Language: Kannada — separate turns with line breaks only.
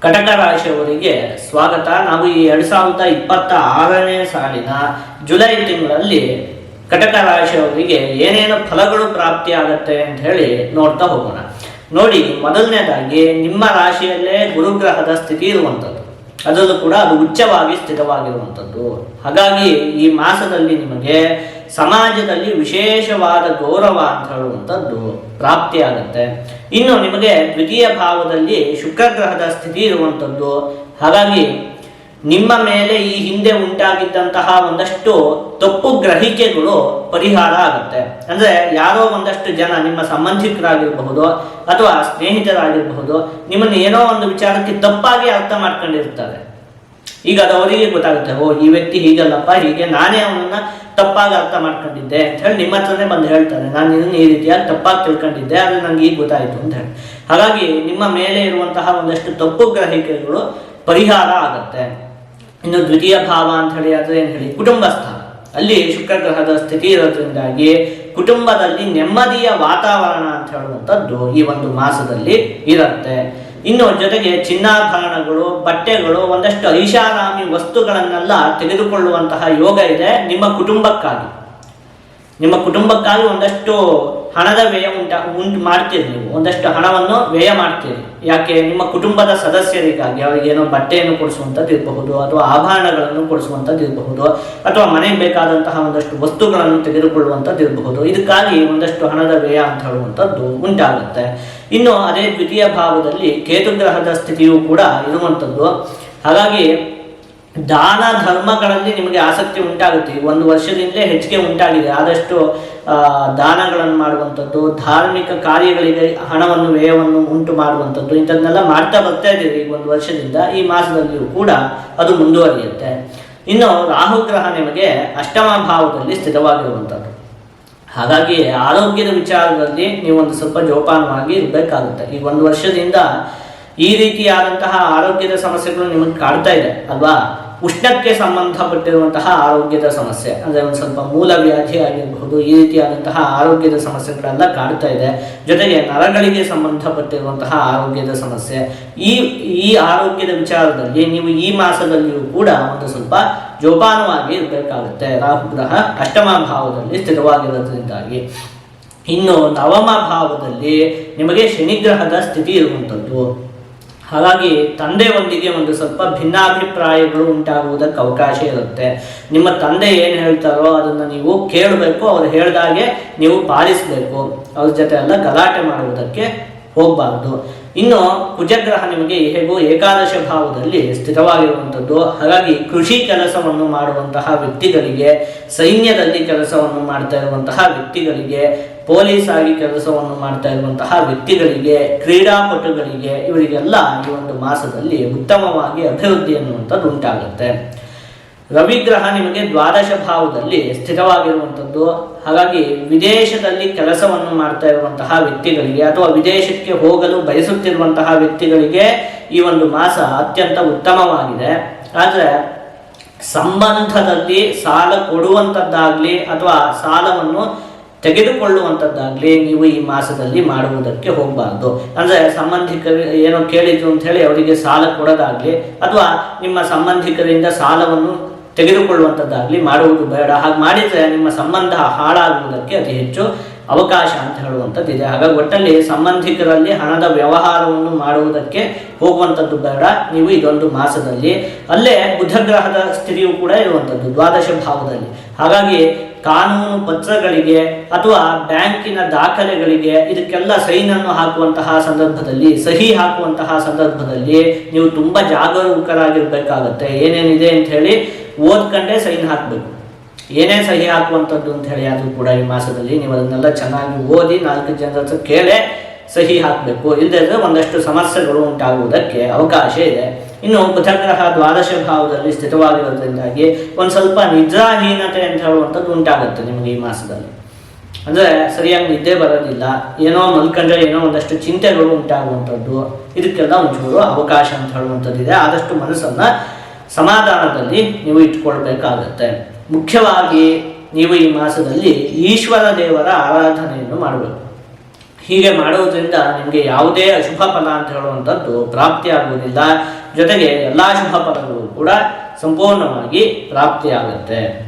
ಕಟಕ ರಾಶಿಯವರಿಗೆ ಸ್ವಾಗತ. ನಾವು ಈ 2026ನೇ ಸಾಲಿನ ಜುಲೈ ತಿಂಗಳಲ್ಲಿ ಕಟಕ ರಾಶಿಯವರಿಗೆ ಏನೇನು ಫಲಗಳು ಪ್ರಾಪ್ತಿಯಾಗತ್ತೆ ಅಂತ ಹೇಳಿ ನೋಡ್ತಾ ಹೋಗೋಣ. ನೋಡಿ, ಮೊದಲನೇದಾಗಿ ನಿಮ್ಮ ರಾಶಿಯಲ್ಲೇ ಗುರುಗ್ರಹದ ಸ್ಥಿತಿ ಇರುವಂಥದ್ದು, ಅದರಲ್ಲೂ ಕೂಡ ಅದು ಉಚ್ಚವಾಗಿ ಸ್ಥಿತವಾಗಿರುವಂಥದ್ದು. ಹಾಗಾಗಿ ಈ ಮಾಸದಲ್ಲಿ ನಿಮಗೆ ಸಮಾಜದಲ್ಲಿ ವಿಶೇಷವಾದ ಗೌರವ ಅಂತ ಹೇಳುವಂಥದ್ದು ಪ್ರಾಪ್ತಿಯಾಗುತ್ತೆ. ಇನ್ನು ನಿಮಗೆ ದ್ವಿತೀಯ ಭಾವದಲ್ಲಿ ಶುಕ್ರ ಗ್ರಹದ ಸ್ಥಿತಿ ಇರುವಂಥದ್ದು. ಹಾಗಾಗಿ ನಿಮ್ಮ ಮೇಲೆ ಈ ಹಿಂದೆ ಉಂಟಾಗಿದ್ದಂತಹ ಒಂದಷ್ಟು ತಪ್ಪು ಗ್ರಹಿಕೆಗಳು ಪರಿಹಾರ ಆಗುತ್ತೆ. ಅಂದ್ರೆ ಯಾರೋ ಒಂದಷ್ಟು ಜನ ನಿಮ್ಮ ಸಂಬಂಧಿಕರಾಗಿರಬಹುದು ಅಥವಾ ಸ್ನೇಹಿತರಾಗಿರಬಹುದು, ನಿಮ್ಮನ್ನು ಏನೋ ಒಂದು ವಿಚಾರಕ್ಕೆ ತಪ್ಪಾಗಿ ಅರ್ಥ ಮಾಡ್ಕೊಂಡಿರ್ತಾರೆ. ಈಗ ಅದು ಅವರಿಗೆ ಗೊತ್ತಾಗುತ್ತೆ, ಓ ಈ ವ್ಯಕ್ತಿ ಹೀಗಲ್ಲಪ್ಪ, ಹೀಗೆ ನಾನೇ ಅವನನ್ನ ತಪ್ಪಾಗಿ ಅರ್ಥ ಮಾಡ್ಕೊಂಡಿದ್ದೆ ಅಂತ ಹೇಳಿ ನಿಮ್ಮ ಹತ್ರನೇ ಬಂದು ಹೇಳ್ತಾರೆ, ನಾನು ಇದನ್ನು ಈ ರೀತಿಯಾಗಿ ತಪ್ಪಾಗಿ ತಿಳ್ಕೊಂಡಿದ್ದೆ, ಅದು ನನಗೆ ಈಗ ಗೊತ್ತಾಯಿತು ಅಂತ ಹೇಳಿ. ಹಾಗಾಗಿ ನಿಮ್ಮ ಮೇಲೆ ಇರುವಂತಹ ಒಂದಷ್ಟು ತಪ್ಪು ಗ್ರಹಿಕೆಗಳು ಪರಿಹಾರ ಆಗುತ್ತೆ. ಇನ್ನು ದ್ವಿತೀಯ ಭಾವ ಅಂತ ಹೇಳಿ ಅದು ಏನು ಹೇಳಿ ಕುಟುಂಬ ಸ್ಥಾನ, ಅಲ್ಲಿ ಶುಕ್ರ ಗ್ರಹದ ಸ್ಥಿತಿ ಇರೋದ್ರಿಂದಾಗಿ ಕುಟುಂಬದಲ್ಲಿ ನೆಮ್ಮದಿಯ ವಾತಾವರಣ ಅಂತ ಹೇಳುವಂಥದ್ದು ಈ ಒಂದು ಮಾಸದಲ್ಲಿ ಇರುತ್ತೆ. ಇನ್ನು ಜೊತೆಗೆ ಚಿನ್ನಾಭರಣಗಳು, ಬಟ್ಟೆಗಳು, ಒಂದಷ್ಟು ಐಷಾರಾಮಿ ವಸ್ತುಗಳನ್ನೆಲ್ಲ ತೆಗೆದುಕೊಳ್ಳುವಂತಹ ಯೋಗ ಇದೆ ನಿಮ್ಮ ಕುಟುಂಬಕ್ಕಾಗಿ. ನಿಮ್ಮ ಕುಟುಂಬಕ್ಕಾಗಿ ಒಂದಷ್ಟು ಹಣದ ವ್ಯಯ ಉಂಟು ಮಾಡ್ತೀರಿ, ನೀವು ಒಂದಷ್ಟು ಹಣವನ್ನು ವ್ಯಯ ಮಾಡ್ತೀರಿ. ಯಾಕೆ? ನಿಮ್ಮ ಕುಟುಂಬದ ಸದಸ್ಯರಿಗಾಗಿ ಅವರಿಗೇನೋ ಬಟ್ಟೆಯನ್ನು ಕೊಡಿಸುವಂಥದ್ದು ಇರಬಹುದು, ಅಥವಾ ಆಭರಣಗಳನ್ನು ಕೊಡಿಸುವಂಥದ್ದು ಇರಬಹುದು, ಅಥವಾ ಮನೆಗೆ ಬೇಕಾದಂತಹ ಒಂದಷ್ಟು ವಸ್ತುಗಳನ್ನು ತೆಗೆದುಕೊಳ್ಳುವಂಥದ್ದು ಇರಬಹುದು. ಇದಕ್ಕಾಗಿ ಒಂದಷ್ಟು ಹಣದ ವ್ಯಯ ಅಂತ ಹೇಳುವಂಥದ್ದು ಉಂಟಾಗುತ್ತೆ. ಇನ್ನು ಅದೇ ದ್ವಿತೀಯ ಭಾವದಲ್ಲಿ ಕೇತು ಗ್ರಹದ ಸ್ಥಿತಿಯೂ ಕೂಡ ಇರುವಂಥದ್ದು. ಹಾಗಾಗಿ ದಾನ ಧರ್ಮಗಳಲ್ಲಿ ನಿಮಗೆ ಆಸಕ್ತಿ ಉಂಟಾಗುತ್ತೆ. ಈ ಒಂದು ವರ್ಷದಿಂದಲೇ ಹೆಚ್ಚಿಗೆ ಉಂಟಾಗಿದೆ. ಆದಷ್ಟು ದಾನಗಳನ್ನು ಮಾಡುವಂಥದ್ದು, ಧಾರ್ಮಿಕ ಕಾರ್ಯಗಳಿಗೆ ಹಣವನ್ನು ವ್ಯಯವನ್ನು ಉಂಟು ಮಾಡುವಂಥದ್ದು, ಇಂಥದ್ದನ್ನೆಲ್ಲ ಮಾಡ್ತಾ ಬರ್ತಾ ಇದ್ದೀರಿ ಈ ಒಂದು ವರ್ಷದಿಂದ. ಈ ಮಾಸದಲ್ಲಿಯೂ ಕೂಡ ಅದು ಮುಂದುವರಿಯುತ್ತೆ. ಇನ್ನು ರಾಹುಗ್ರಹ ನಿಮಗೆ ಅಷ್ಟಮ ಭಾವದಲ್ಲಿ ಸ್ಥಿತವಾಗಿರುವಂಥದ್ದು. ಹಾಗಾಗಿ ಆರೋಗ್ಯದ ವಿಚಾರದಲ್ಲಿ ನೀವು ಒಂದು ಸ್ವಲ್ಪ ಜೋಪಾನವಾಗಿ ಇರಬೇಕಾಗುತ್ತೆ. ಈ ಒಂದು ವರ್ಷದಿಂದ ಈ ರೀತಿಯಾದಂತಹ ಆರೋಗ್ಯದ ಸಮಸ್ಯೆಗಳು ನಿಮಗೆ ಕಾಡ್ತಾ ಇದೆ ಅಲ್ವಾ? ಉಷ್ಣಕ್ಕೆ ಸಂಬಂಧಪಟ್ಟಿರುವಂತಹ ಆರೋಗ್ಯದ ಸಮಸ್ಯೆ, ಅಂದರೆ ಒಂದು ಸ್ವಲ್ಪ ಮೂಲ ವ್ಯಾಧಿ ಆಗಿರಬಹುದು, ಈ ರೀತಿಯಾದಂತಹ ಆರೋಗ್ಯದ ಸಮಸ್ಯೆಗಳೆಲ್ಲ ಕಾಡ್ತಾ ಇದೆ. ಜೊತೆಗೆ ನರಗಳಿಗೆ ಸಂಬಂಧಪಟ್ಟಿರುವಂತಹ ಆರೋಗ್ಯದ ಸಮಸ್ಯೆ, ಈ ಆರೋಗ್ಯದ ವಿಚಾರದಲ್ಲಿ ನೀವು ಈ ಮಾಸದಲ್ಲಿಯೂ ಕೂಡ ಒಂದು ಸ್ವಲ್ಪ ಜೋಪಾನವಾಗಿ ಇರಬೇಕಾಗುತ್ತೆ. ರಾಹುಗ್ರಹ ಅಷ್ಟಮ ಭಾವದಲ್ಲಿ ಸ್ಥಿರವಾಗಿರೋದ್ರಿಂದಾಗಿ. ಇನ್ನು ನವಮ ಭಾವದಲ್ಲಿ ನಿಮಗೆ ಶನಿಗ್ರಹದ ಸ್ಥಿತಿ ಇರುವಂಥದ್ದು. ಹಾಗಾಗಿ ತಂದೆಯೊಂದಿಗೆ ಒಂದು ಸ್ವಲ್ಪ ಭಿನ್ನಾಭಿಪ್ರಾಯಗಳು ಉಂಟಾಗುವುದಕ್ಕೆ ಅವಕಾಶ ಇರುತ್ತೆ. ನಿಮ್ಮ ತಂದೆ ಏನು ಹೇಳ್ತಾರೋ ಅದನ್ನು ನೀವು ಕೇಳಬೇಕು, ಅವ್ರು ಹೇಳಿದಾಗೆ ನೀವು ಪಾಲಿಸಬೇಕು. ಅವ್ರ ಜೊತೆ ಎಲ್ಲ ಗಲಾಟೆ ಮಾಡುವುದಕ್ಕೆ ಹೋಗಬಾರ್ದು. ಇನ್ನು ಕುಜಗ್ರಹ ನಿಮಗೆ ಹೇಗೂ ಏಕಾದಶ ಭಾವದಲ್ಲಿ ಸ್ಥಿತವಾಗಿರುವಂಥದ್ದು. ಹಾಗಾಗಿ ಕೃಷಿ ಕೆಲಸವನ್ನು ಮಾಡುವಂತಹ ವ್ಯಕ್ತಿಗಳಿಗೆ, ಸೈನ್ಯದಲ್ಲಿ ಕೆಲಸವನ್ನು ಮಾಡ್ತಾ ಇರುವಂತಹ ವ್ಯಕ್ತಿಗಳಿಗೆ, ಪೊಲೀಸ್ ಆಗಿ ಕೆಲಸವನ್ನು ಮಾಡ್ತಾ ಇರುವಂತಹ ವ್ಯಕ್ತಿಗಳಿಗೆ, ಕ್ರೀಡಾಪಟುಗಳಿಗೆ, ಇವರಿಗೆಲ್ಲ ಈ ಒಂದು ಮಾಸದಲ್ಲಿ ಉತ್ತಮವಾಗಿ ಅಭಿವೃದ್ಧಿ ಅನ್ನುವಂಥದ್ದು ಉಂಟಾಗುತ್ತೆ. ರವಿಗ್ರಹ ನಿಮಗೆ ದ್ವಾದಶ ಭಾವದಲ್ಲಿ ಸ್ಥಿತವಾಗಿರುವಂಥದ್ದು. ಹಾಗಾಗಿ ವಿದೇಶದಲ್ಲಿ ಕೆಲಸವನ್ನು ಮಾಡ್ತಾ ಇರುವಂತಹ ವ್ಯಕ್ತಿಗಳಿಗೆ ಅಥವಾ ವಿದೇಶಕ್ಕೆ ಹೋಗಲು ಬಯಸುತ್ತಿರುವಂತಹ ವ್ಯಕ್ತಿಗಳಿಗೆ ಈ ಒಂದು ಮಾಸ ಅತ್ಯಂತ ಉತ್ತಮವಾಗಿದೆ. ಆದರೆ ಸಂಬಂಧದಲ್ಲಿ ಸಾಲ ಕೊಡುವಂಥದ್ದಾಗಲಿ ಅಥವಾ ಸಾಲವನ್ನು ತೆಗೆದುಕೊಳ್ಳುವಂಥದ್ದಾಗಲಿ ನೀವು ಈ ಮಾಸದಲ್ಲಿ ಮಾಡುವುದಕ್ಕೆ ಹೋಗಬಾರ್ದು. ಅಂದರೆ ಸಂಬಂಧಿಕರು ಏನೋ ಕೇಳಿದ್ರು ಅಂತ ಹೇಳಿ ಅವರಿಗೆ ಸಾಲ ಕೊಡೋದಾಗಲಿ ಅಥವಾ ನಿಮ್ಮ ಸಂಬಂಧಿಕರಿಂದ ಸಾಲವನ್ನು ತೆಗೆದುಕೊಳ್ಳುವಂಥದ್ದಾಗಲಿ ಮಾಡುವುದು ಬೇಡ. ಹಾಗೆ ಮಾಡಿದರೆ ನಿಮ್ಮ ಸಂಬಂಧ ಹಾಳಾಗುವುದಕ್ಕೆ ಅತಿ ಹೆಚ್ಚು ಅವಕಾಶ ಅಂತ ಹೇಳುವಂಥದ್ದಿದೆ. ಹಾಗಾಗಿ ಒಟ್ಟಲ್ಲಿ ಸಂಬಂಧಿಕರಲ್ಲಿ ಹಣದ ವ್ಯವಹಾರವನ್ನು ಮಾಡುವುದಕ್ಕೆ ಹೋಗುವಂಥದ್ದು ಬೇಡ ನೀವು ಇದೊಂದು ಮಾಸದಲ್ಲಿ. ಅಲ್ಲೇ ಬುಧಗ್ರಹದ ಸ್ಥಿತಿಯೂ ಕೂಡ ಇರುವಂಥದ್ದು ದ್ವಾದಶ ಭಾವದಲ್ಲಿ. ಹಾಗಾಗಿ ಕಾನೂನು ಪತ್ರಗಳಿಗೆ ಅಥವಾ ಬ್ಯಾಂಕಿನ ದಾಖಲೆಗಳಿಗೆ ಇದಕ್ಕೆಲ್ಲ ಸೈನನ್ನು ಹಾಕುವಂತಹ ಸಂದರ್ಭದಲ್ಲಿ, ಸಹಿ ಹಾಕುವಂತಹ ಸಂದರ್ಭದಲ್ಲಿ ನೀವು ತುಂಬ ಜಾಗರೂಕರಾಗಿರ್ಬೇಕಾಗತ್ತೆ. ಏನೇನಿದೆ ಅಂತ ಹೇಳಿ ಓದ್ಕೊಂಡೇ ಸೈನ್ ಹಾಕಬೇಕು. ಏನೇ ಸಹಿ ಹಾಕುವಂಥದ್ದು ಅಂತ ಹೇಳಿ ಆದರೂ ಕೂಡ ಈ ಮಾಸದಲ್ಲಿ ನೀವು ಅದನ್ನೆಲ್ಲ ಚೆನ್ನಾಗಿ ಓದಿ 4 ಜನರ ಹತ್ರ ಕೇಳೇ ಸಹಿ ಹಾಕಬೇಕು. ಇಲ್ಲದಿದ್ದರೆ ಒಂದಷ್ಟು ಸಮಸ್ಯೆಗಳು ಉಂಟಾಗುವುದಕ್ಕೆ ಅವಕಾಶ ಇದೆ. ಇನ್ನು ಬುಧಗ್ರಹ ದ್ವಾದಶ ಭಾವದಲ್ಲಿ ಸ್ಥಿತವಾಗಿರೋದ್ರಿಂದಾಗಿ ಒಂದು ಸ್ವಲ್ಪ ನಿದ್ರಾಹೀನತೆ ಅಂತ ಹೇಳುವಂಥದ್ದು ಉಂಟಾಗುತ್ತೆ ನಿಮಗೆ ಈ ಮಾಸದಲ್ಲಿ. ಅಂದರೆ ಸರಿಯಾಗಿ ನಿದ್ದೆ ಬರೋದಿಲ್ಲ, ಏನೋ ಮಲ್ಕೊಂಡ್ರೆ ಏನೋ ಒಂದಷ್ಟು ಚಿಂತೆಗಳು ಉಂಟಾಗುವಂಥದ್ದು, ಇದಕ್ಕೆಲ್ಲ ಒಂಚೂರು ಅವಕಾಶ ಅಂತ ಹೇಳುವಂಥದ್ದಿದೆ. ಆದಷ್ಟು ಮನಸ್ಸನ್ನು ಸಮಾಧಾನದಲ್ಲಿ ನೀವು ಇಟ್ಕೊಳ್ಬೇಕಾಗತ್ತೆ. ಮುಖ್ಯವಾಗಿ ನೀವು ಈ ಮಾಸದಲ್ಲಿ ಈಶ್ವರ ದೇವರ ಆರಾಧನೆಯನ್ನು ಮಾಡಬೇಕು. ಹೀಗೆ ಮಾಡುವುದರಿಂದ ನಿಮಗೆ ಯಾವುದೇ ಅಶುಭ ಫಲ ಅಂತ ಹೇಳುವಂಥದ್ದು ಪ್ರಾಪ್ತಿಯಾಗುವುದಿಲ್ಲ. ಜೊತೆಗೆ ಎಲ್ಲ ಶುಭ ಫಲಗಳು ಕೂಡ ಸಂಪೂರ್ಣವಾಗಿ ಪ್ರಾಪ್ತಿಯಾಗುತ್ತೆ.